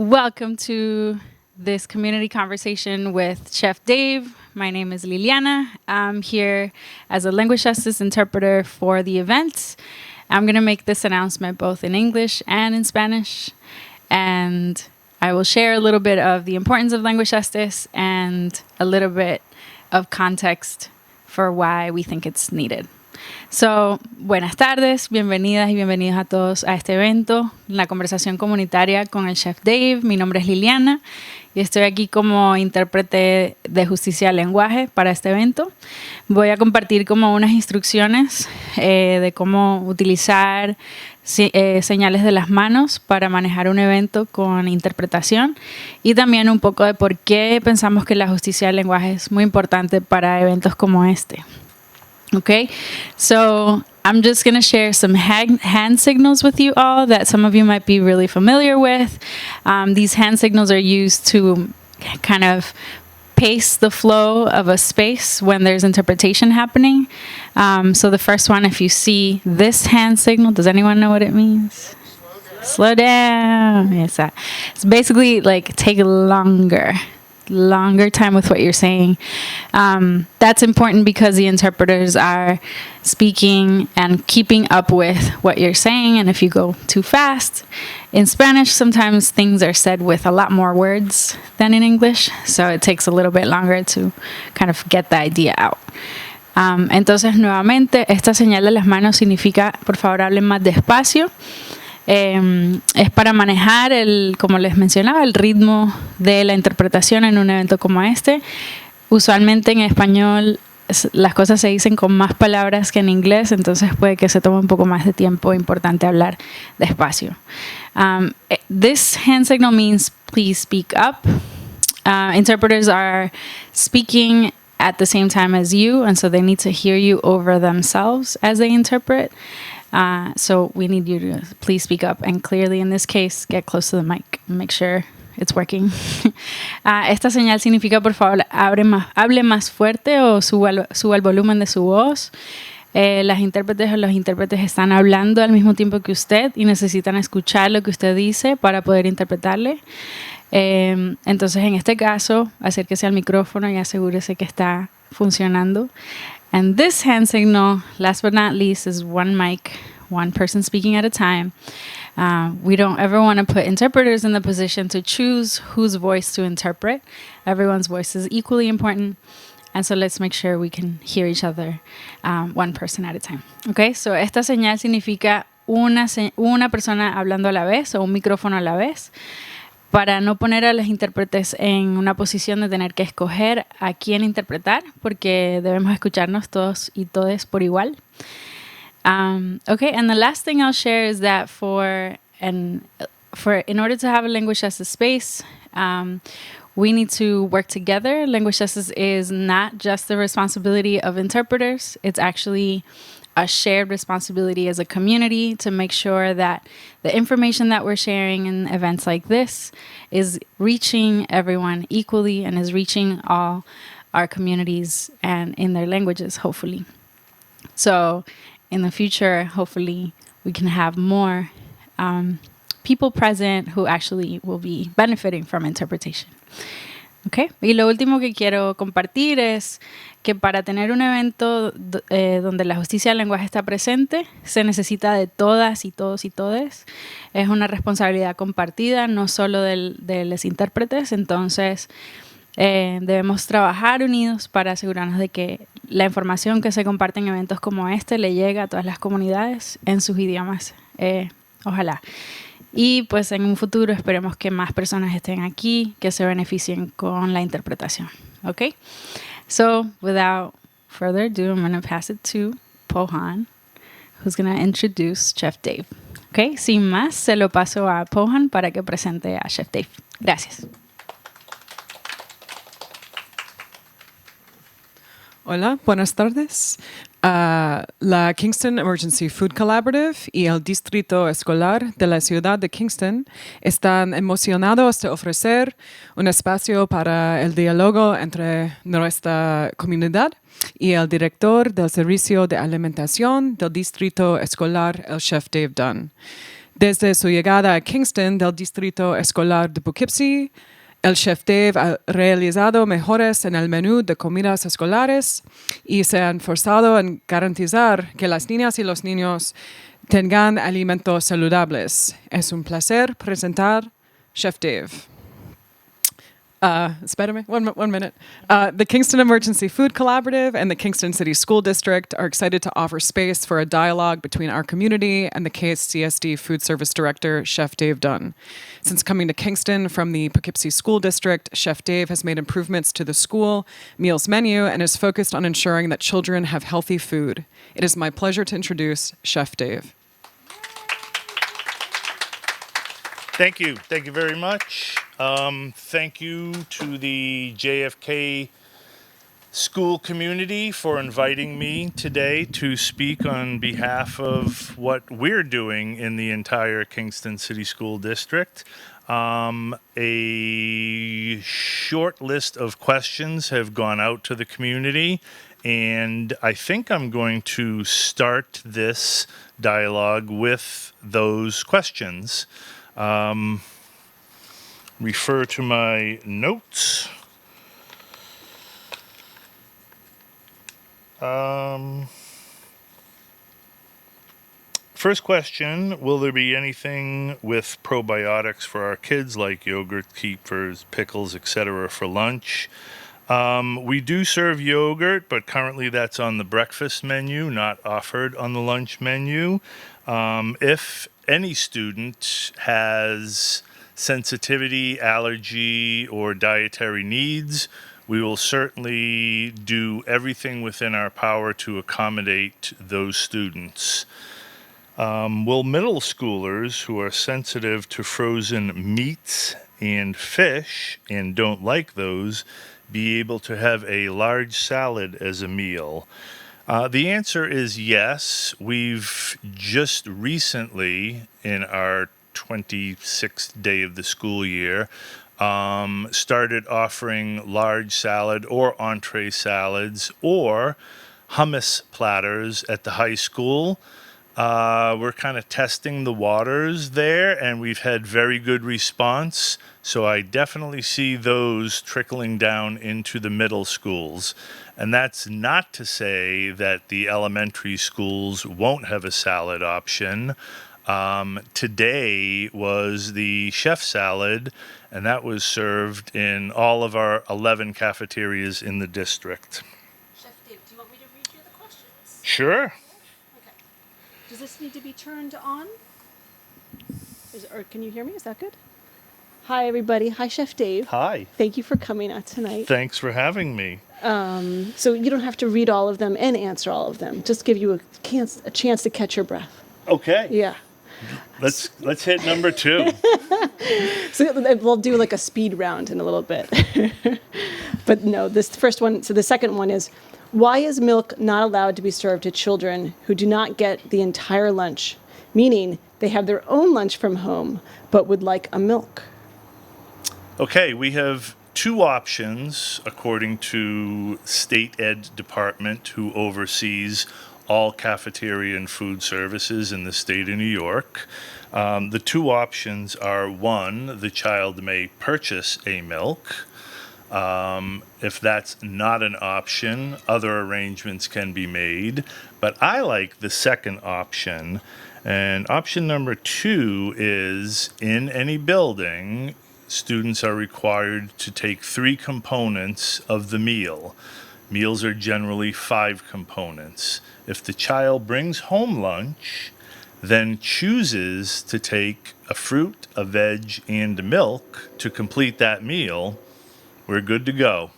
Welcome to this community conversation with Chef Dave. My name is Liliana. I'm here as a language justice interpreter for the event. I'm going to make this announcement both in English and in Spanish. And I will share a little bit of the importance of language justice and a little bit of context for why we think it's needed. So, buenas tardes, bienvenidas y bienvenidos a todos a este evento, la conversación comunitaria con el Chef Dave. Mi nombre es Liliana y estoy aquí como intérprete de justicia del lenguaje para este evento. Voy a compartir como unas instrucciones de cómo utilizar señales de las manos para manejar un evento con interpretación y también un poco de por qué pensamos que la justicia del lenguaje es muy importante para eventos como este. Okay, so I'm just going to share some hand signals with you all that some of you might be really familiar with. These hand signals are used to kind of pace the flow of a space when there's interpretation happening. So the first one, if you see this hand signal, does anyone know what it means? Slow down. Yes, it's basically like take longer time with what you're saying. That's important because the interpreters are speaking and keeping up with what you're saying. And if you go too fast, in Spanish, sometimes things are said with a lot more words than in English. So it takes a little bit longer to kind of get the idea out. Entonces, nuevamente, esta señal de las manos significa, por favor, hablen más despacio. Es para manejar como les mencionaba, el ritmo de la interpretación en un evento como este. Usualmente en español las cosas se dicen con más palabras que en inglés, entonces puede que se tome un poco más de tiempo. Importante hablar despacio. This hand signal means please speak up. Interpreters are speaking at the same time as you, and so they need to hear you over themselves as they interpret. So we need you to please speak up and clearly, in this case, get close to the mic and make sure it's working. Esta señal significa, por favor, hable más fuerte o suba el volumen de su voz. Las intérpretes o los intérpretes están hablando al mismo tiempo que usted y necesitan escuchar lo que usted dice para poder interpretarle. Entonces, en este caso, acérquese al micrófono y asegúrese que está funcionando. And this hand signal, last but not least, is one mic, one person speaking at a time. We don't ever want to put interpreters in the position to choose whose voice to interpret. Everyone's voice is equally important. And so let's make sure we can hear each other one person at a time. Okay, so esta señal significa una persona hablando a la vez o un micrófono a la vez, para no poner a los intérpretes en una posición de tener que escoger a quién interpretar, porque debemos escucharnos todos y todes por igual. Okay, and the last thing I'll share is that in order to have a language justice space, we need to work together. Language justice is not just the responsibility of interpreters. It's actually a shared responsibility as a community to make sure that the information that we're sharing in events like this is reaching everyone equally and is reaching all our communities and in their languages, hopefully. So in the future, hopefully, we can have more people present who actually will be benefiting from interpretation. Okay. Y lo último que quiero compartir es que para tener un evento donde la justicia del lenguaje está presente, se necesita de todas y todos y todes. Es una responsabilidad compartida, no solo de los intérpretes. Entonces, debemos trabajar unidos para asegurarnos de que la información que se comparte en eventos como este le llega a todas las comunidades en sus idiomas. Ojalá. Y pues en un futuro esperemos que más personas estén aquí que se beneficien con la interpretación. Okay? So without further ado, I'm going to pass it to Pohan, who's going to introduce Chef Dave. Okay? Sin más, se lo paso a Pohan para que presente a Chef Dave. Gracias. Hola, buenas tardes. La Kingston Emergency Food Collaborative y el Distrito Escolar de la ciudad de Kingston están emocionados de ofrecer un espacio para el diálogo entre nuestra comunidad y el director del Servicio de Alimentación del Distrito Escolar, el Chef Dave Dunn. Desde su llegada a Kingston del Distrito Escolar de Poughkeepsie, el chef Dave ha realizado mejoras en el menú de comidas escolares y se ha esforzado en garantizar que las niñas y los niños tengan alimentos saludables. Es un placer presentar Chef Dave. Espérame, one minute. The Kingston Emergency Food Collaborative and the Kingston City School District are excited to offer space for a dialogue between our community and the KCSD Food Service Director, Chef Dave Dunn. Since coming to Kingston from the Poughkeepsie School District, Chef Dave has made improvements to the school meals menu and is focused on ensuring that children have healthy food. It is my pleasure to introduce Chef Dave. Thank you. Thank you very much. Thank you to the JFK school community for inviting me today to speak on behalf of what we're doing in the entire Kingston City School District. A short list of questions have gone out to the community, and I think I'm going to start this dialogue with those questions. Refer to my notes. First question, will there be anything with probiotics for our kids, like yogurt, keepers, pickles, etc. for lunch? We do serve yogurt, but currently that's on the breakfast menu, not offered on the lunch menu. If any student has sensitivity, allergy, or dietary needs, we will certainly do everything within our power to accommodate those students. Will middle schoolers who are sensitive to frozen meats and fish and don't like those be able to have a large salad as a meal? The answer is yes. We've just recently, in our 26th day of the school year, started offering large salad or entree salads or hummus platters at the high school. We're kind of testing the waters there, and we've had very good response. So I definitely see those trickling down into the middle schools. And that's not to say that the elementary schools won't have a salad option. Today was the chef salad, and that was served in all of our 11 cafeterias in the district. Chef Dave, do you want me to read you the questions? Sure. Okay. Does this need to be turned on? Or can you hear me? Is that good? Hi, everybody. Hi, Chef Dave. Hi. Thank you for coming out tonight. Thanks for having me. So you don't have to read all of them and answer all of them. Just give you a chance to catch your breath. Okay. Yeah. Let's hit number 2. So we'll do like a speed round in a little bit. But no, this first one, so the second one is, why is milk not allowed to be served to children who do not get the entire lunch? Meaning they have their own lunch from home, but would like a milk. Okay, we have 2 options according to State Ed Department, who oversees all cafeteria and food services in the state of New York. The 2 options are, 1, the child may purchase a milk. If that's not an option, other arrangements can be made. But I like the second option. And option number 2 is, in any building, students are required to take 3 components of the meal. Meals are generally 5 components. If the child brings home lunch, then chooses to take a fruit, a veg, and a milk to complete that meal, we're good to go.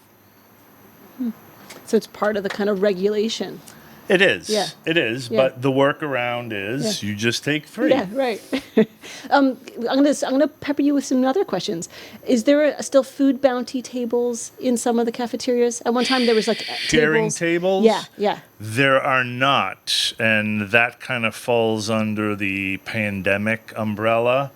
So it's part of the kind of regulation. It is. Yeah. It is. Yeah. But the workaround is you just take 3. Yeah, right. I'm gonna pepper you with some other questions. Is there still food bounty tables in some of the cafeterias? At one time there was like Sharing tables? Yeah. There are not, and that kind of falls under the pandemic umbrella.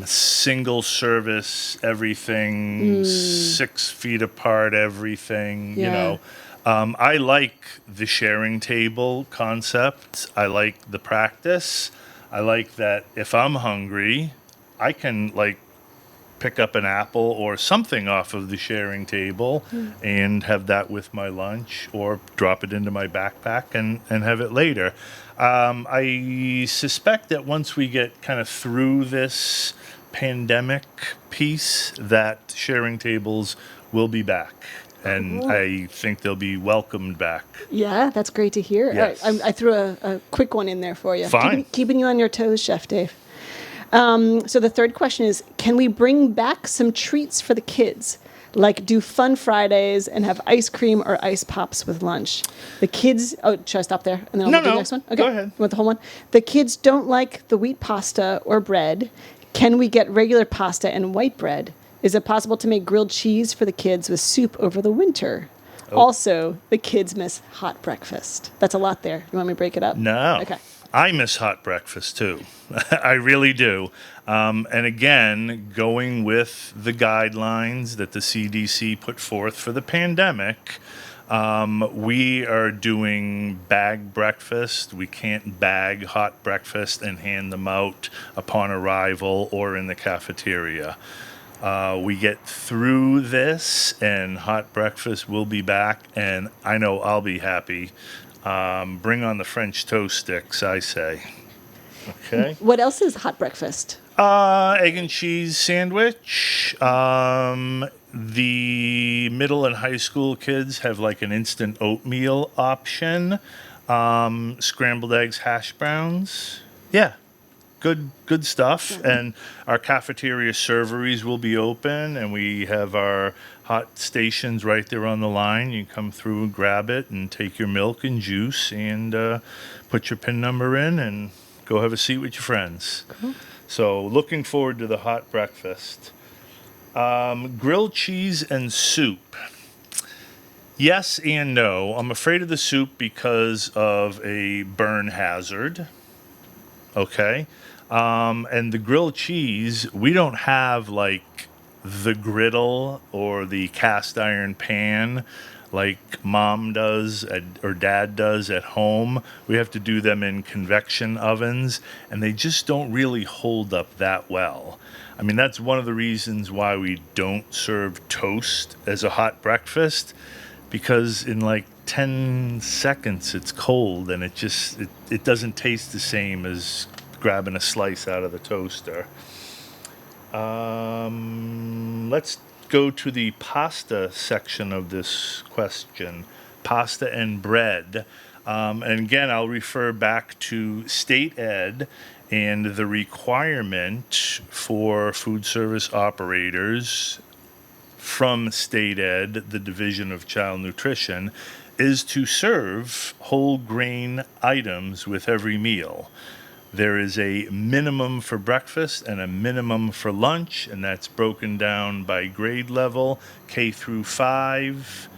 Single service, everything 6 feet apart, everything, you Yeah. know. I like the sharing table concept. I like the practice. I like that if I'm hungry, I can like pick up an apple or something off of the sharing table and have that with my lunch, or drop it into my backpack and have it later. I suspect that once we get kind of through this pandemic piece, that sharing tables will be back. And Cool. I think they'll be welcomed back. Yeah, that's great to hear. Yes. All right, I threw a quick one in there for you. Fine. Keeping you on your toes, Chef Dave. So the third question is, can we bring back some treats for the kids? Like do fun Fridays and have ice cream or ice pops with lunch. The kids, should I stop there? And then I'll No, do the no. next one? Okay. Go ahead. You want the whole one? The kids don't like the wheat pasta or bread. Can we get regular pasta and white bread? Is it possible to make grilled cheese for the kids with soup over the winter? Oh. Also, the kids miss hot breakfast. That's a lot there. You want me to break it up? No. Okay. I miss hot breakfast too. I really do. And again, going with the guidelines that the CDC put forth for the pandemic, we are doing bag breakfast. We can't bag hot breakfast and hand them out upon arrival or in the cafeteria. We get through this, and hot breakfast will be back, and I know I'll be happy. Bring on the French toast sticks, I say. Okay. What else is hot breakfast? Egg and cheese sandwich. The middle and high school kids have like an instant oatmeal option. Scrambled eggs, hash browns. Yeah. Good stuff. And our cafeteria serveries will be open, and we have our hot stations right there on the line. You can come through and grab it and take your milk and juice and put your PIN number in and go have a seat with your friends. Cool. So looking forward to the hot breakfast. Grilled cheese and soup. Yes and no. I'm afraid of the soup because of a burn hazard. Okay. And the grilled cheese, we don't have like the griddle or the cast iron pan like mom does or dad does at home. We have to do them in convection ovens, and they just don't really hold up that well. I mean, that's one of the reasons why we don't serve toast as a hot breakfast, because in like 10 seconds it's cold, and it doesn't taste the same as grabbing a slice out of the toaster. Let's go to the pasta section of this question. Pasta and bread. And again, I'll refer back to state ed and the requirement for food service operators from state ed, the Division of Child Nutrition, is to serve whole grain items with every meal. There is a minimum for breakfast and a minimum for lunch, and that's broken down by grade level, K through 5,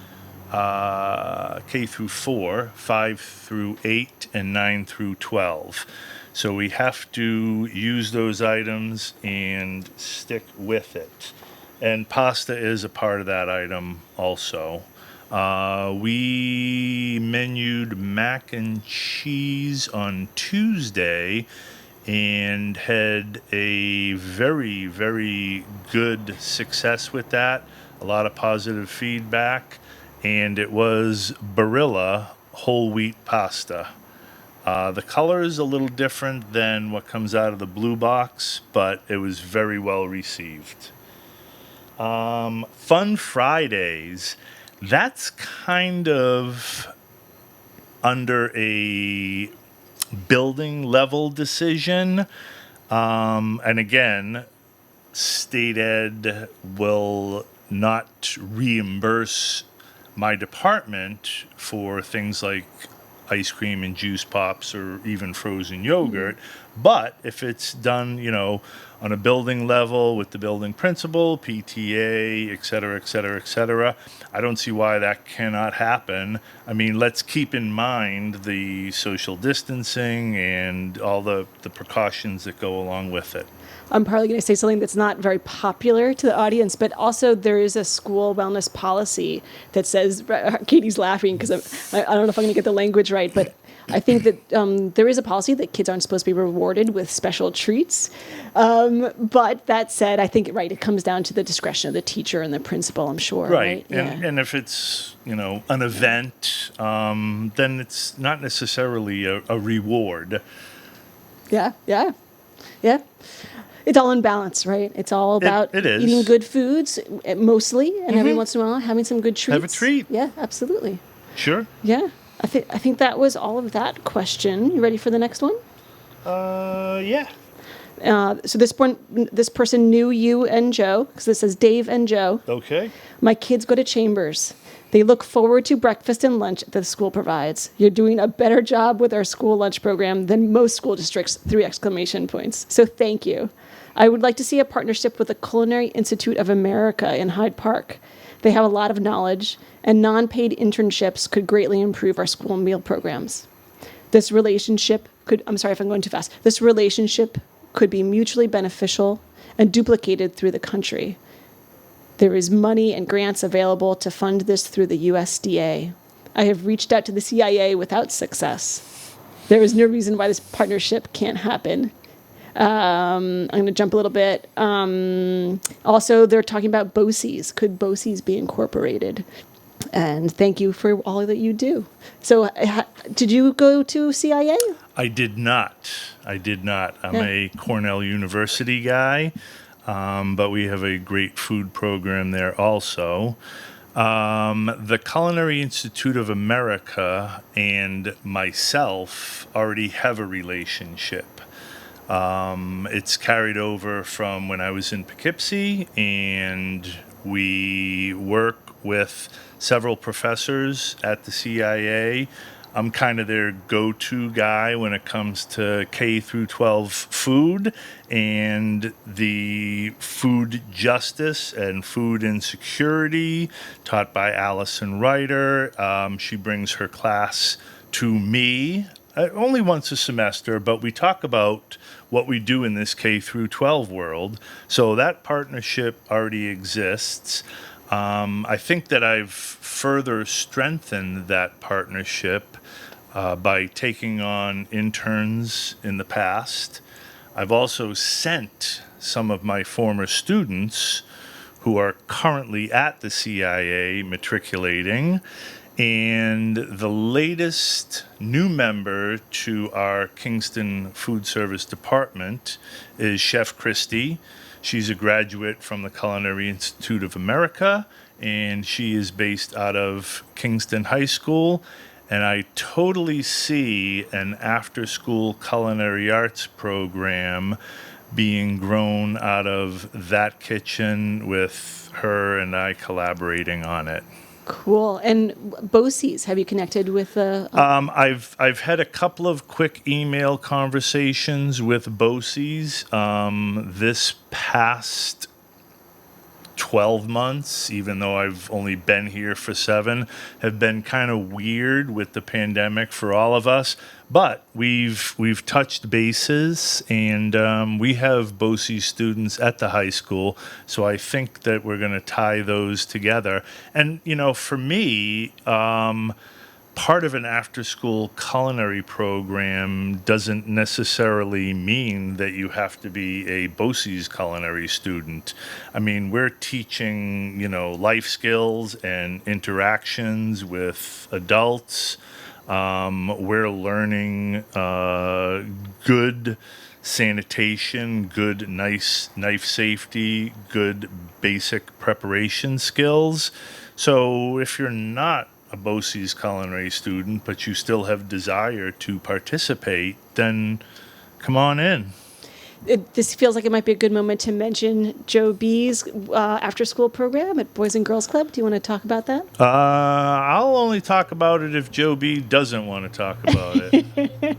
K through 4, 5 through 8, and 9 through 12. So we have to use those items and stick with it. And pasta is a part of that item also. We menued mac and cheese on Tuesday and had a very, very good success with that. A lot of positive feedback, and it was Barilla whole wheat pasta. The color is a little different than what comes out of the blue box, but it was very well received. Fun Fridays. That's kind of under a building level decision. And again, state ed will not reimburse my department for things like ice cream and juice pops or even frozen yogurt. But if it's done, on a building level with the building principal, PTA, et cetera, et cetera, et cetera. I don't see why that cannot happen. I mean, let's keep in mind the social distancing and all the precautions that go along with it. I'm probably going to say something that's not very popular to the audience, but also there is a school wellness policy that says, Katie's laughing because I don't know if I'm going to get the language right, but I think that there is a policy that kids aren't supposed to be rewarded with special treats. But that said, I think, right, it comes down to the discretion of the teacher and the principal, I'm sure. Right. Yeah. And if it's, an event, then it's not necessarily a reward. Yeah. It's all in balance, right? It's all about it is. eating good foods, mostly, and every once in a while having some good treats. Have a treat. Yeah, absolutely. Sure. Yeah. I think that was all of that question. You ready for the next one? Yeah. So this person knew you and Joe, because this says Dave and Joe. Okay. My kids go to Chambers. They look forward to breakfast and lunch that the school provides. You're doing a better job with our school lunch program than most school districts, 3 exclamation points. So thank you. I would like to see a partnership with the Culinary Institute of America in Hyde Park. They have a lot of knowledge, and non-paid internships could greatly improve our school meal programs. This relationship could be mutually beneficial and duplicated through the country. There is money and grants available to fund this through the USDA. I have reached out to the CIA without success. There is no reason why this partnership can't happen. I'm going to jump a little bit. Also, they're talking about BOCES. Could BOCES be incorporated? And thank you for all that you do. So did you go to CIA? I did not. I'm a Cornell University guy, but we have a great food program there also. The Culinary Institute of America and myself already have a relationship. It's carried over from when I was in Poughkeepsie, and we work with several professors at the CIA. I'm kind of their go-to guy when it comes to K through 12 food and the food justice and food insecurity taught by Allison Ryder. She brings her class to me only once a semester, but we talk about what we do in this K through 12 world. So that partnership already exists. I think that I've further strengthened that partnership by taking on interns in the past. I've also sent some of my former students who are currently at the CIA matriculating. And the latest new member to our Kingston Food Service Department is Chef Christie. She's a graduate from the Culinary Institute of America, and she is based out of Kingston High School. And I totally see an after-school culinary arts program being grown out of that kitchen with her and I collaborating on it. Cool. And BOCES, have you connected with the... I've had a couple of quick email conversations with BOCES this past 12 months, even though I've only been here for 7, have been kind of weird with the pandemic for all of us. But we've touched bases, and we have BOCES students at the high school, so I think that we're going to tie those together. And, for me, part of an after-school culinary program doesn't necessarily mean that you have to be a BOCES culinary student. I mean, we're teaching, life skills and interactions with adults. We're learning good sanitation, good knife safety, good basic preparation skills. So if you're not a BOCES culinary student, but you still have desire to participate, then come on in. This feels like it might be a good moment to mention Joe B's after-school program at Boys and Girls Club. Do you want to talk about that? I'll only talk about it if Joe B doesn't want to talk about it.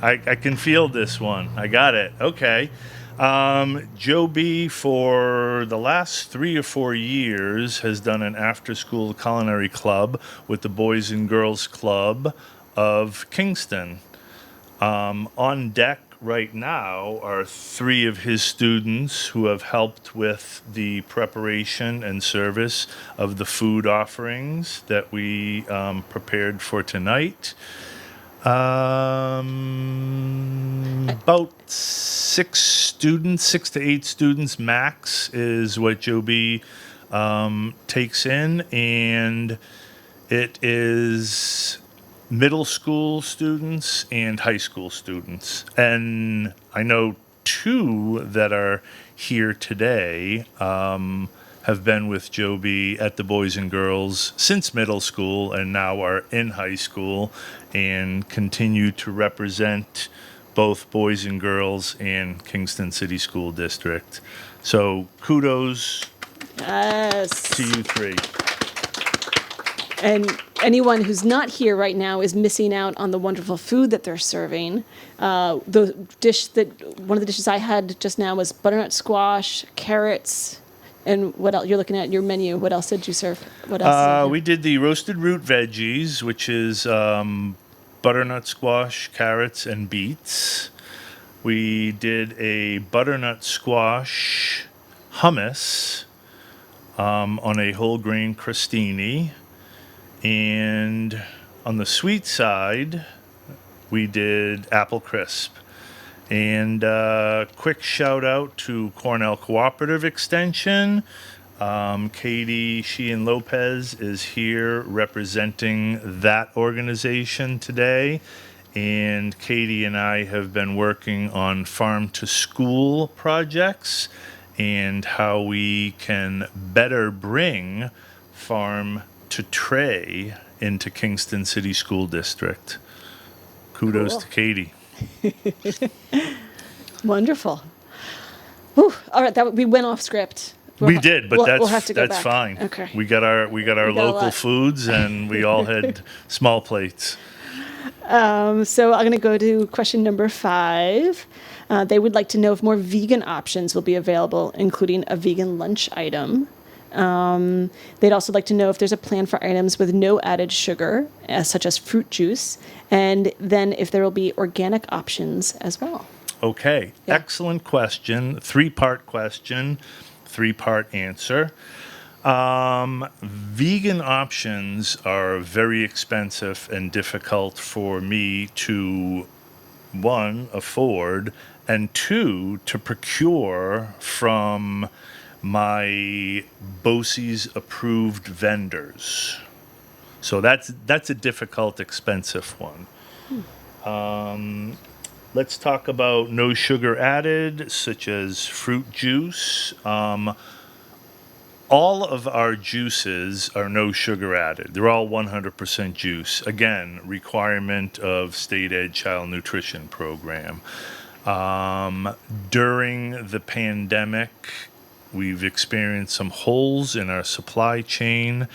I can feel this one. I got it. Okay. Joe B, for the last 3 or 4 years, has done an after-school culinary club with the Boys and Girls Club of Kingston. On deck right now are 3 of his students who have helped with the preparation and service of the food offerings that we prepared for tonight. About 6 to 8 students max is what Joe B takes in, and it is middle school students and high school students. And I know 2 that are here today have been with Joe B at the Boys and Girls since middle school and now are in high school and continue to represent both Boys and Girls and Kingston City School District. So kudos Yes. to you 3. And anyone who's not here right now is missing out on the wonderful food that they're serving. One of the dishes I had just now was butternut squash, carrots, and what else? You're looking at your menu. What else did you serve? What else? We did the roasted root veggies, which is butternut squash, carrots, and beets. We did a butternut squash hummus on a whole grain crostini. And on the sweet side, we did apple crisp. And quick shout out to Cornell Cooperative Extension. Katie Sheehan Lopez is here representing that organization today. And Katie and I have been working on farm to school projects and how we can better bring farm to tray into Kingston City School District. Kudos to Katie. Wonderful. Whew. All right, we went off script. We did, but we'll have to go that's back. fine. Okay. We got our We got a local lot. foods, and we all had small plates. So I'm going to go to question number 5. They would like to know if more vegan options will be available, including a vegan lunch item. They'd also like to know if there's a plan for items with no added sugar, such as fruit juice, and then if there will be organic options as well. Okay, Yeah. Excellent question. 3-part question, 3-part answer. Vegan options are very expensive and difficult for me to, 1, afford, and 2, to procure from my BOCES approved vendors. So that's a difficult, expensive one. Let's talk about no sugar added, such as fruit juice. All of our juices are no sugar added. They're all 100% juice. Again, requirement of state ed child nutrition program. During the pandemic, we've experienced some holes in our supply chain,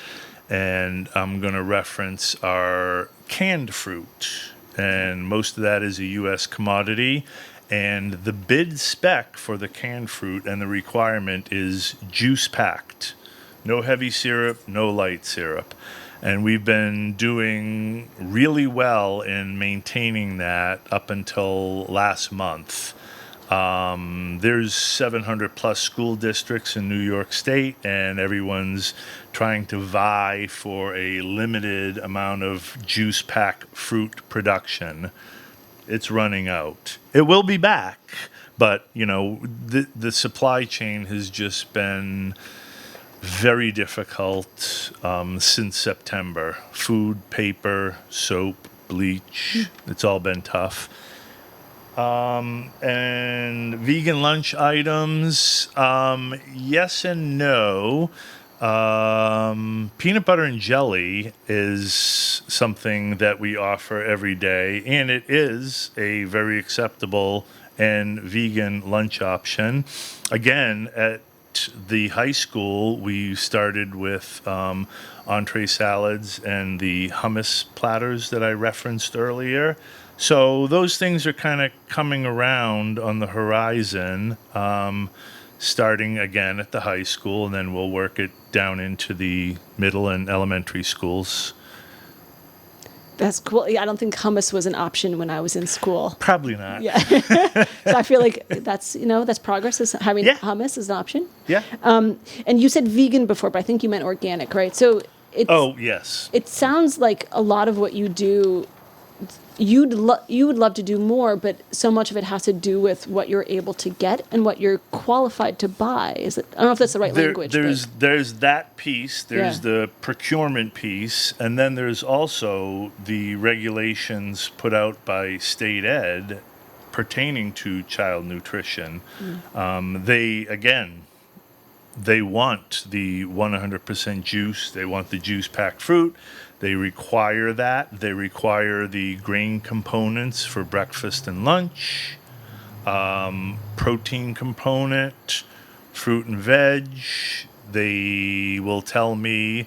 and I'm going to reference our canned fruit. And most of that is a U.S. commodity. And the bid spec for the canned fruit and the requirement is juice packed. No heavy syrup, no light syrup. And we've been doing really well in maintaining that up until last month. There's 700 plus school districts in New York State, and everyone's trying to vie for a limited amount of juice pack fruit production. It's running out. It will be back, but the supply chain has just been very difficult since September. Food, paper, soap, bleach, it's all been tough. And vegan lunch items, yes and no. Peanut butter and jelly is something that we offer every day, and it is a very acceptable and vegan lunch option. Again, at the high school, we started with entree salads and the hummus platters that I referenced earlier. So those things are kind of coming around on the horizon, starting again at the high school, and then we'll work it down into the middle and elementary schools. That's cool. Yeah, I don't think hummus was an option when I was in school. Probably not. Yeah. So I feel like that's progress. Is having Yeah. hummus is an option. Yeah. And you said vegan before, but I think you meant organic, right? So Oh, yes. it sounds like a lot of what you do, you would love to do more, but so much of it has to do with what you're able to get and what you're qualified to buy. Is it? I don't know if that's the right language. There's that piece. There's Yeah. the procurement piece, and then there's also the regulations put out by state ed pertaining to child nutrition. They want the 100% juice. They want the juice-packed fruit. They require that. They require the grain components for breakfast and lunch, protein component, fruit and veg. They will tell me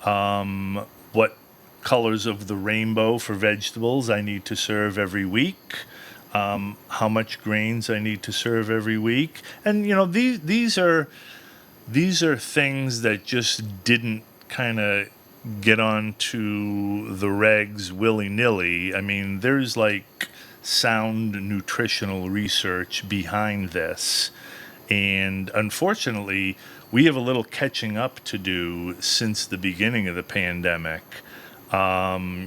what colors of the rainbow for vegetables I need to serve every week, how much grains I need to serve every week. And, these are things that just didn't kind of get onto the regs willy-nilly. I mean, there's like sound nutritional research behind this. And unfortunately, we have a little catching up to do since the beginning of the pandemic.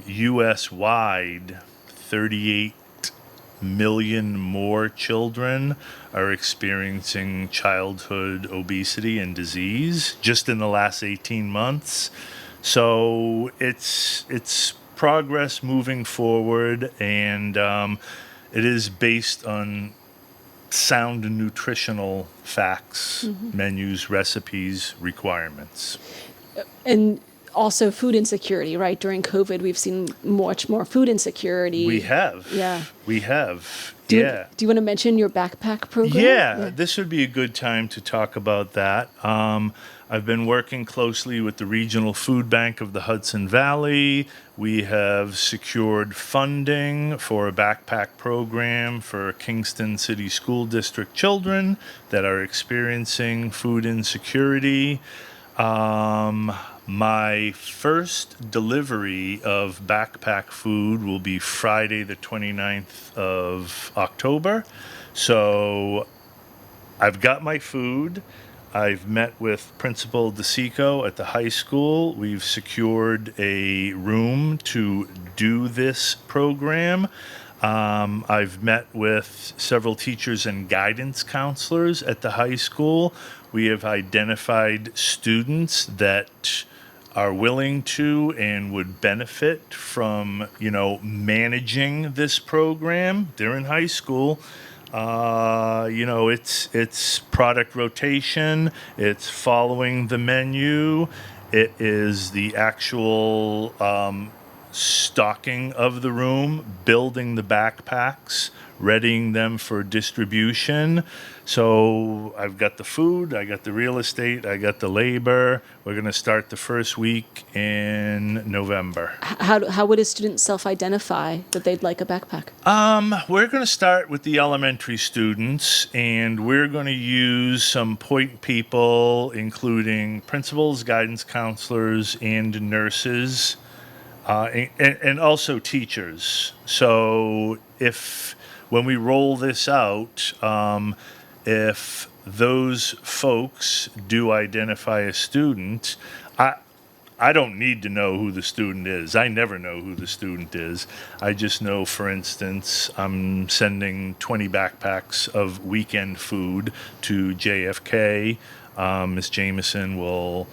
US-wide, 38 million more children are experiencing childhood obesity and disease just in the last 18 months. So it's progress moving forward, and it is based on sound nutritional facts, menus, recipes, requirements. And also food insecurity, right? During COVID, we've seen much more food insecurity. We have. Yeah. We have. Do you want to mention your backpack program? Yeah, this would be a good time to talk about that. I've been working closely with the Regional Food Bank of the Hudson Valley. We have secured funding for a backpack program for Kingston City School District children that are experiencing food insecurity. My first delivery of backpack food will be Friday the 29th of October. So I've got my food. I've met with Principal DeSico at the high school. We've secured a room to do this program. I've met with several teachers and guidance counselors at the high school. We have identified students that are willing to and would benefit from, managing this program. They're in high school. It's product rotation. It's following the menu. It is the actual stocking of the room, building the backpacks, readying them for distribution. So I've got the food, I got the real estate, I got the labor. We're going to start the first week in November. How would a student self-identify that they'd like a backpack? We're going to start with the elementary students, and we're going to use some point people, including principals, guidance counselors, and nurses, and also teachers. So when we roll this out, if those folks do identify a student, I don't need to know who the student is. I never know who the student is. I just know, for instance, I'm sending 20 backpacks of weekend food to JFK. Ms. Jameson will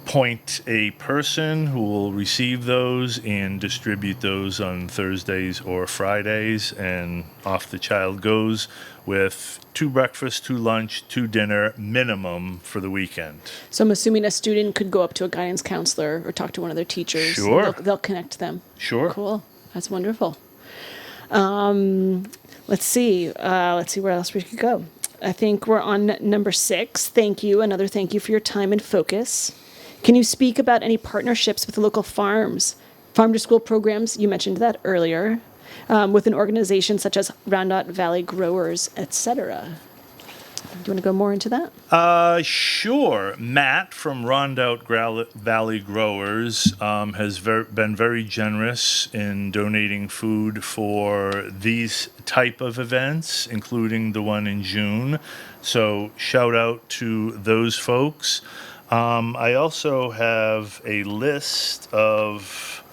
point a person who will receive those and distribute those on Thursdays or Fridays, and off the child goes with 2 breakfasts, 2 lunch, 2 dinner minimum for the weekend. So I'm assuming a student could go up to a guidance counselor or talk to one of their teachers. Sure. They'll connect them. Sure. Cool. That's wonderful. Let's see where else we could go. I think we're on number 6. Thank you. Another thank you for your time and focus. Can you speak about any partnerships with local farms farm to school programs, you mentioned that earlier, with an organization such as Roundout Valley Growers, etc. Do you want to go more into that? Sure. Matt from Rondout Valley Growers has been very generous in donating food for these type of events, including the one in June. So shout out to those folks. I also have a list of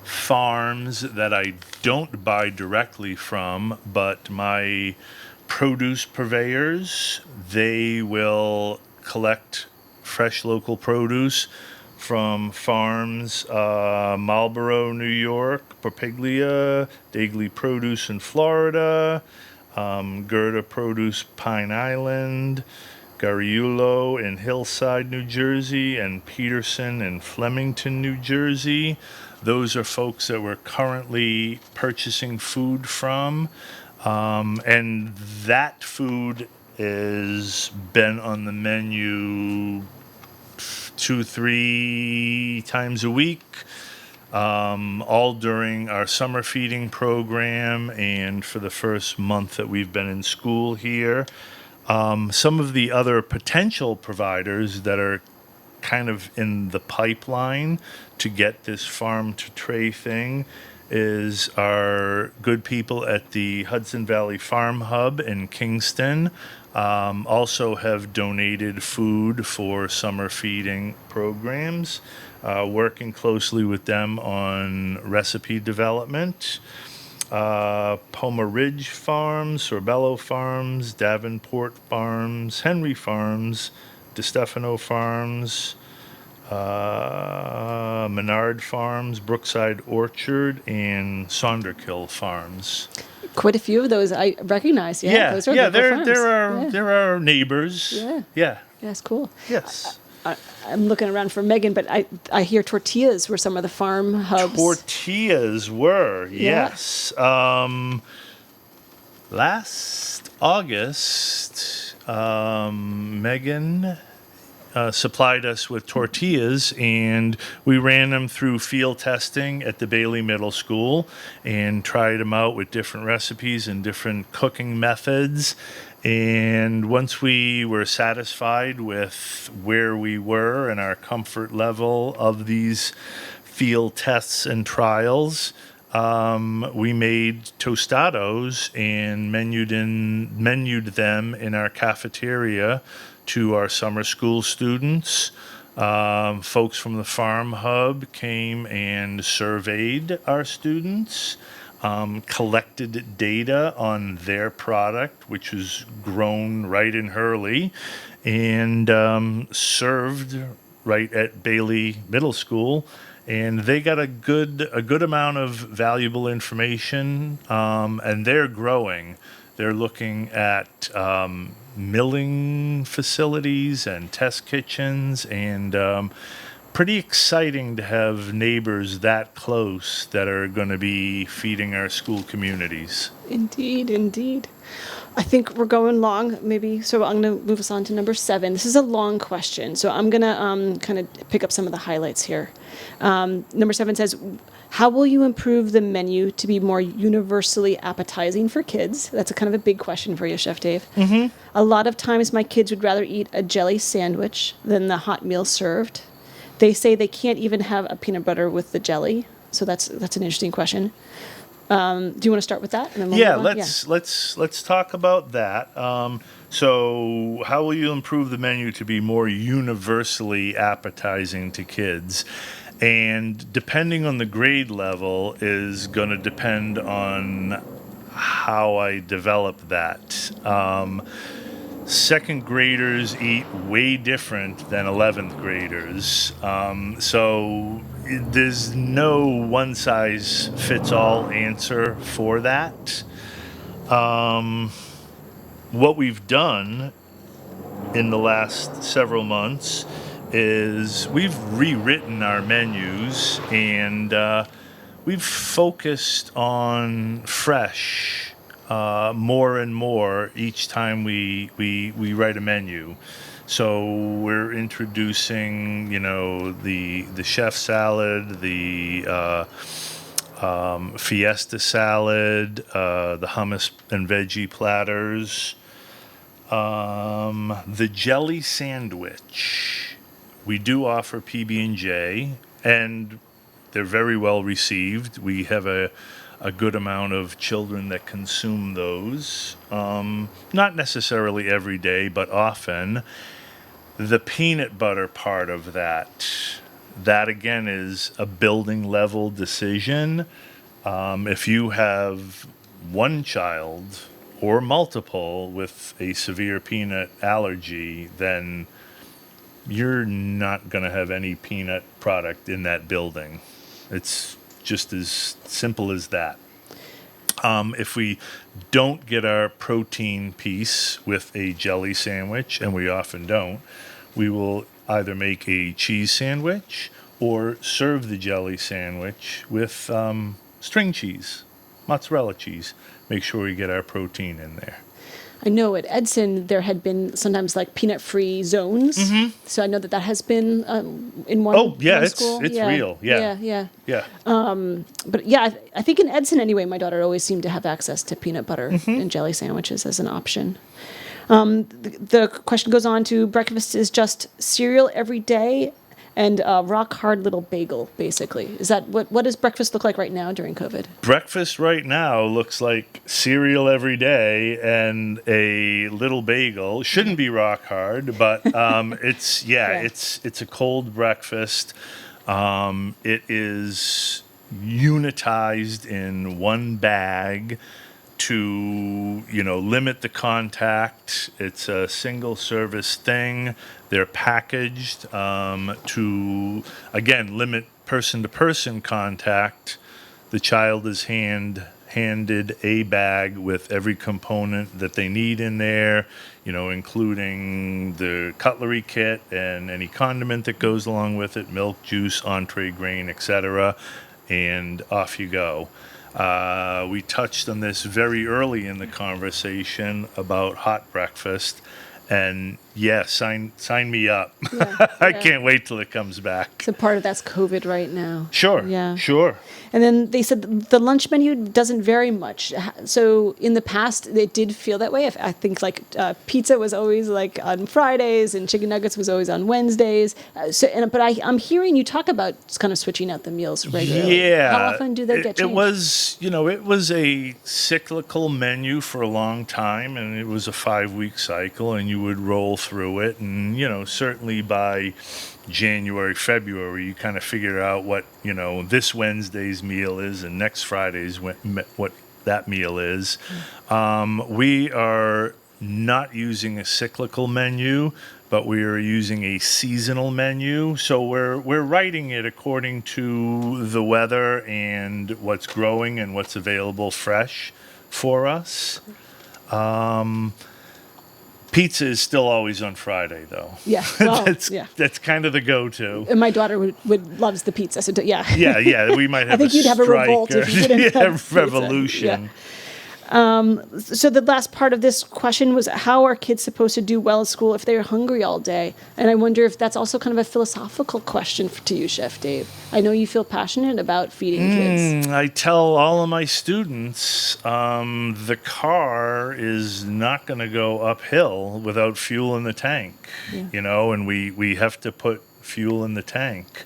farms that I don't buy directly from, but my produce purveyors, they will collect fresh local produce from farms Marlboro, New York, Propiglia, Dagley Produce in Florida, Gerda Produce Pine Island, Gariulo in Hillside, New Jersey, and Peterson in Flemington, New Jersey. Those are folks that we're currently purchasing food from. And that food has been on the menu 2-3 times a week, all during our summer feeding program and for the first month that we've been in school here. Some of the other potential providers that are kind of in the pipeline to get this farm to tray thing is our good people at the Hudson Valley Farm Hub in Kingston. Also have donated food for summer feeding programs, working closely with them on recipe development. Poma Ridge Farms, Sorbello Farms, Davenport Farms, Henry Farms, DeStefano Farms, Menard Farms, Brookside Orchard, and Saunderkill Farms. Quite a few of those I recognize. Yeah, those are local farms. There are neighbors. Yeah, that's cool. Yes. I'm looking around for Megan, but I hear tortillas were some of the farm hubs. Tortillas were, yes. Last August, Megan supplied us with tortillas, and we ran them through field testing at the Bailey Middle School and tried them out with different recipes and different cooking methods. And once we were satisfied with where we were and our comfort level of these field tests and trials, we made tostados and menued them in our cafeteria to our summer school students. Folks from the Farm Hub came and surveyed our students, collected data on their product, which was grown right in Hurley, and served right at Bailey Middle School. And they got a good amount of valuable information, and they're growing. They're looking at milling facilities and test kitchens, and pretty exciting to have neighbors that close that are going to be feeding our school communities. Indeed. I think we're going long, maybe, so I'm going to move us on to number 7. This is a long question, so I'm going to kind of pick up some of the highlights here. Number 7 says, how will you improve the menu to be more universally appetizing for kids? That's a kind of a big question for you, Chef Dave. Mm-hmm. A lot of times my kids would rather eat a jelly sandwich than the hot meal served. They say they can't even have a peanut butter with the jelly, so that's an interesting question. Do you want to start with that? And then let's talk about that. So how will you improve the menu to be more universally appetizing to kids? And depending on the grade level is going to depend on how I develop that. Second graders eat way different than 11th graders. So there's no one-size-fits-all answer for that. What we've done in the last several months is we've rewritten our menus, and we've focused on fresh more and more each time we write a menu. So we're introducing, the chef salad, the fiesta salad, the hummus and veggie platters, the jelly sandwich. We do offer PB&J, and they're very well received. We have a good amount of children that consume those. Not necessarily every day, but often. The peanut butter part of that again is a building level decision. If you have one child or multiple with a severe peanut allergy, then you're not going to have any peanut product in that building. It's just as simple as that. If we don't get our protein piece with a jelly sandwich, and we often don't, we will either make a cheese sandwich or serve the jelly sandwich with string cheese, mozzarella cheese. Make sure we get our protein in there. I know at Edson there had been sometimes like peanut-free zones. Mm-hmm. So I know that has been in one. Oh yeah, one school. It's real. Yeah. Yeah. But yeah, I think in Edson anyway, my daughter always seemed to have access to peanut butter and jelly sandwiches as an option. The question goes on to breakfast is just cereal every day and rock hard little bagel, basically. Is that what does breakfast look like right now during COVID? Breakfast right now looks like cereal every day and a little bagel. Shouldn't be rock hard, but it's a cold breakfast. It is unitized in one bag to limit the contact. It's a single service thing. They're packaged to again limit person to person contact. The child is handed a bag with every component that they need in there, including the cutlery kit and any condiment that goes along with it, milk, juice, entree, grain, etc., and off you go. We touched on this very early in the conversation about hot breakfast, and sign me up. Yeah, I can't wait till it comes back. So part of that's COVID right now. Sure. Yeah. Sure. And then they said the lunch menu doesn't vary much. So in the past, it did feel that way. I think like pizza was always like on Fridays and chicken nuggets was always on Wednesdays. But I'm hearing you talk about kind of switching out the meals regularly. Yeah. How often do they get changed? It was a cyclical menu for a long time, and it was a 5-week cycle, and you would roll through it, and certainly by January, February, you kind of figure out what this Wednesday's meal is and next Friday's what that meal is. We are not using a cyclical menu, but we are using a seasonal menu. So we're writing it according to the weather and what's growing and what's available fresh for us. Pizza is still always on Friday, though. Yeah, well, that's kind of the go-to. And my daughter loves the pizza, so yeah. Yeah. We might have. I think you'd have a revolt if you didn't have revolution. Yeah. So the last part of this question was, how are kids supposed to do well at school if they're hungry all day? And I wonder if that's also kind of a philosophical question to you, Chef Dave. I know you feel passionate about feeding kids. I tell all of my students, the car is not going to go uphill without fuel in the tank, and we have to put fuel in the tank.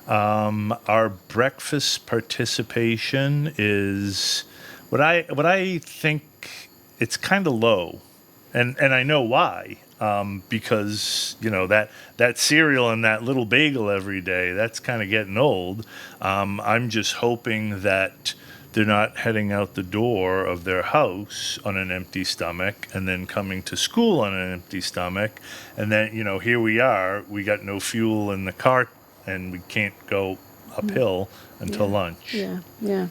Our breakfast participation is what I think it's kind of low, and I know why. Because that cereal and that little bagel every day, that's kind of getting old. I'm just hoping that they're not heading out the door of their house on an empty stomach and then coming to school on an empty stomach, and then here we are, we got no fuel in the car and we can't go uphill until lunch. Yeah.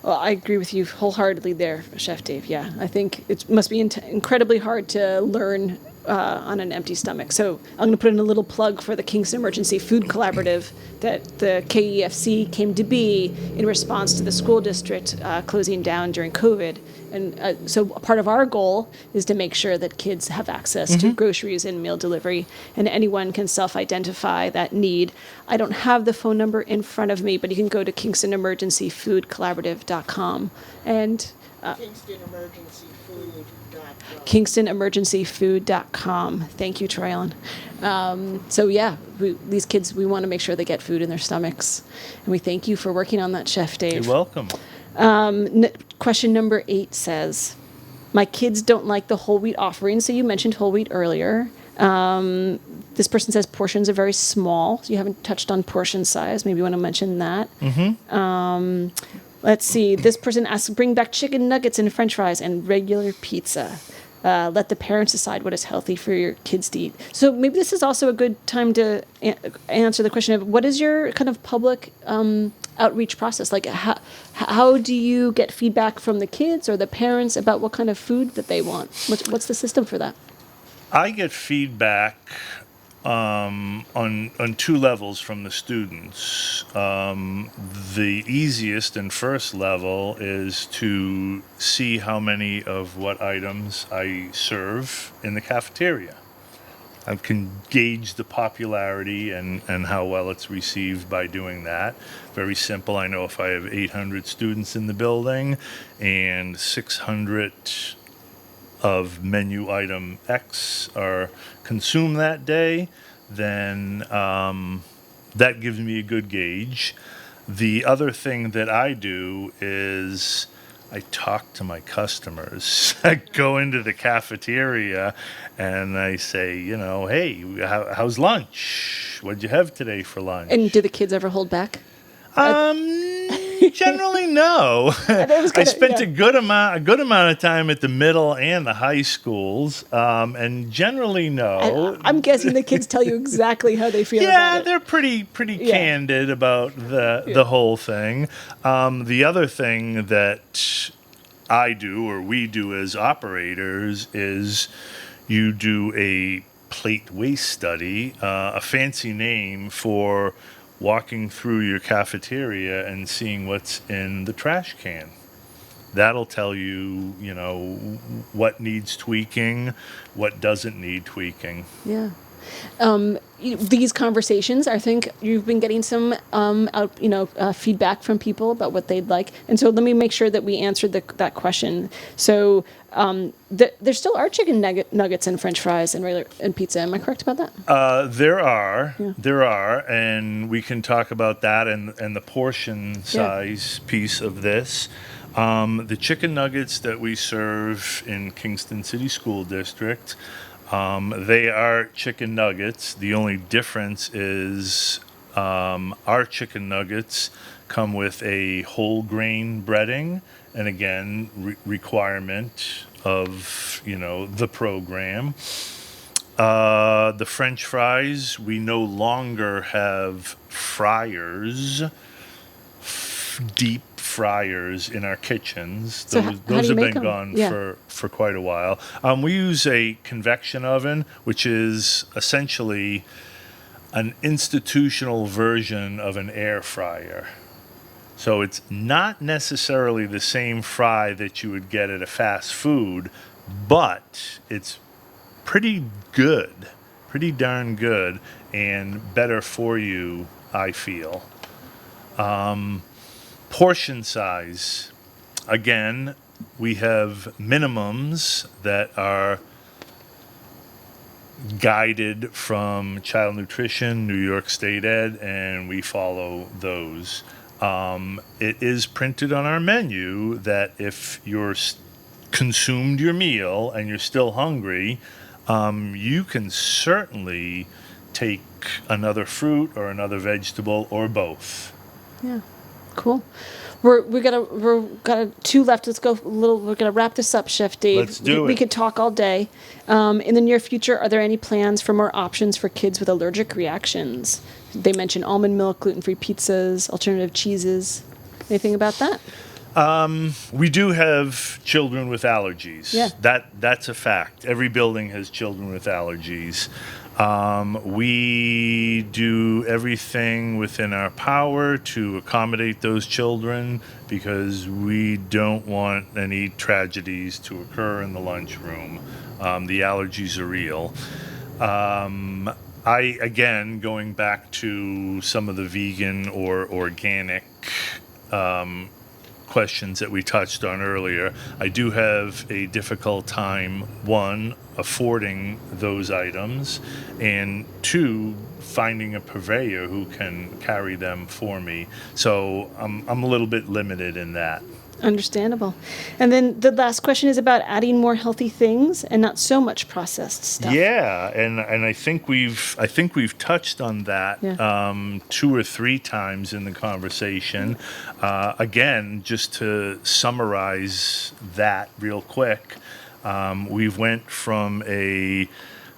Well, I agree with you wholeheartedly there, Chef Dave. Yeah, I think it must be incredibly hard to learn on an empty stomach. So I'm going to put in a little plug for the Kingston Emergency Food Collaborative that the KEFC came to be in response to the school district closing down during COVID. And so part of our goal is to make sure that kids have access to groceries and meal delivery, and anyone can self-identify that need. I don't have the phone number in front of me, but you can go to KingstonEmergencyFoodCollaborative.com and KingstonEmergencyFood.com. Thank you, Tryon. So yeah, these kids, we want to make sure they get food in their stomachs, and we thank you for working on that, Chef Dave. You're welcome. Question number 8 says, my kids don't like the whole wheat offering. So you mentioned whole wheat earlier. This person says portions are very small. So you haven't touched on portion size. Maybe you want to mention that. Let's see. This person asks, bring back chicken nuggets and French fries and regular pizza. Let the parents decide what is healthy for your kids to eat. So maybe this is also a good time to answer the question of what is your kind of public outreach process? Like, how do you get feedback from the kids or the parents about what kind of food that they want? What's the system for that? I get feedback on 2 levels from the students. The easiest and first level is to see how many of what items I serve in the cafeteria. I can gauge the popularity and how well it's received by doing that. Very simple. I know if I have 800 students in the building and 600 of menu item X are consumed that day, then that gives me a good gauge. The other thing that I do is I talk to my customers. I go into the cafeteria and I say, hey, how's lunch? What'd you have today for lunch? And do the kids ever hold back? Generally, no. I spent a good amount of time at the middle and the high schools, and generally, no. I'm guessing the kids tell you exactly how they feel about it. Yeah, they're pretty candid about the whole thing. The other thing that I do or we do as operators is you do a plate waste study, a fancy name for walking through your cafeteria and seeing what's in the trash can. That'll tell you, what needs tweaking, what doesn't need tweaking. Yeah. These conversations, I think you've been getting some, feedback from people about what they'd like. And so let me make sure that we answered that question. So there still are chicken nuggets and French fries and pizza. Am I correct about that? There are, and we can talk about that and the portion size piece of this. The chicken nuggets that we serve in Kingston City School District, they are chicken nuggets. The only difference is our chicken nuggets come with a whole grain breading, and again, requirement of the program. The French fries, we no longer have fryers, deep fryers in our kitchens. So those have been them? gone for quite a while. We use a convection oven, which is essentially an institutional version of an air fryer. So it's not necessarily the same fry that you would get at a fast food, but it's pretty darn good, and better for you, I feel. Portion size. Again, we have minimums that are guided from Child Nutrition, New York State Ed, and we follow those. It is printed on our menu that if you're consumed your meal and you're still hungry, you can certainly take another fruit or another vegetable or both. Yeah, cool. We've got 2 left. Let's go we're gonna wrap this up, Chef Dave. Let's do it. We could talk all day. In the near future, are there any plans for more options for kids with allergic reactions? They mentioned almond milk, gluten-free pizzas, alternative cheeses. Anything about that? We do have children with allergies. Yeah. That's a fact. Every building has children with allergies. We do everything within our power to accommodate those children because we don't want any tragedies to occur in the lunchroom. The allergies are real. Again, going back to some of the vegan or organic questions that we touched on earlier, I do have a difficult time, one, affording those items, and two, finding a purveyor who can carry them for me. So I'm a little bit limited in that. Understandable. And then the last question is about adding more healthy things and not so much processed stuff. Yeah, and I think we've touched on that Yeah. 2 or 3 times in the conversation. Again, just to summarize that real quick, we've went from a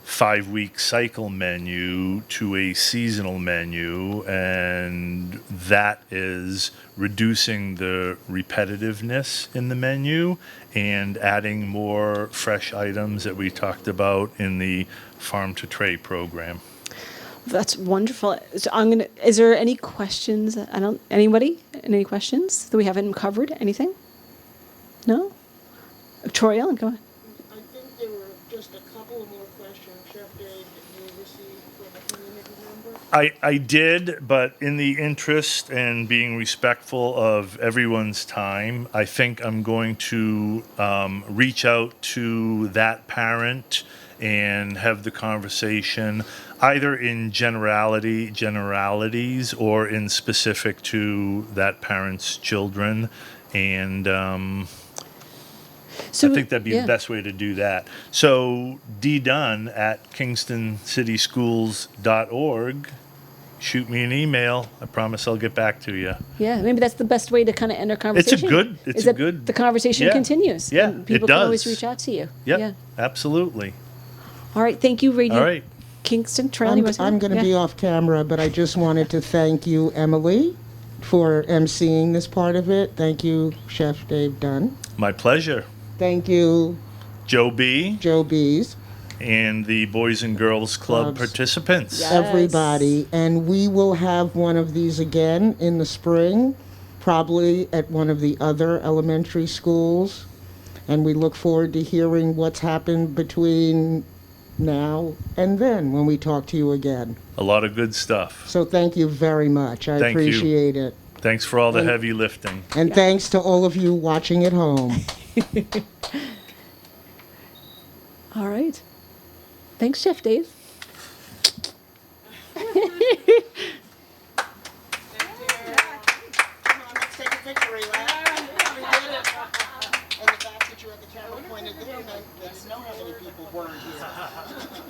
5-week cycle menu to a seasonal menu, and that is reducing the repetitiveness in the menu and adding more fresh items that we talked about in the farm to tray program. That's wonderful. So is there any questions? Anybody? Any questions that we haven't covered? Anything? No? Troy Ellen, go ahead. I think there were just a couple of more questions. Chef Dave, did you receive from a community member? I did, but in the interest and being respectful of everyone's time, I think I'm going to reach out to that parent and have the conversation either in generalities or in specific to that parent's children. And So I think that'd be the best way to do that. So D Dunn at KingstonCitySchools.org. Shoot me an email. I promise I'll get back to you. Yeah, maybe that's the best way to kind of end our conversation. It's is a that good- The conversation yeah. continues. Yeah, and people it can always does. reach out to you. Yep, Yeah. absolutely. All right. Thank you, Radio All right. Kingston. Charlie, I'm going to be off camera, but I just wanted to thank you, Emily, for emceeing this part of it. Thank you, Chef Dave Dunn. My pleasure. Thank you, Joe B. Joe Bees, and the Boys and Girls Club Clubs. participants. Yeah. everybody. And we will have one of these again in the spring, probably at one of the other elementary schools. And we look forward to hearing what's happened between now and then when we talk to you again. A lot of good stuff. So thank you very much. I Thank you. appreciate it. Thanks for all the heavy lifting. And thanks to all of you watching at home. All right. Thanks, Chef Dave. Come on, let's take a picture, Ela. We did it. And the fact that you had the camera pointed, lets know how many people weren't here.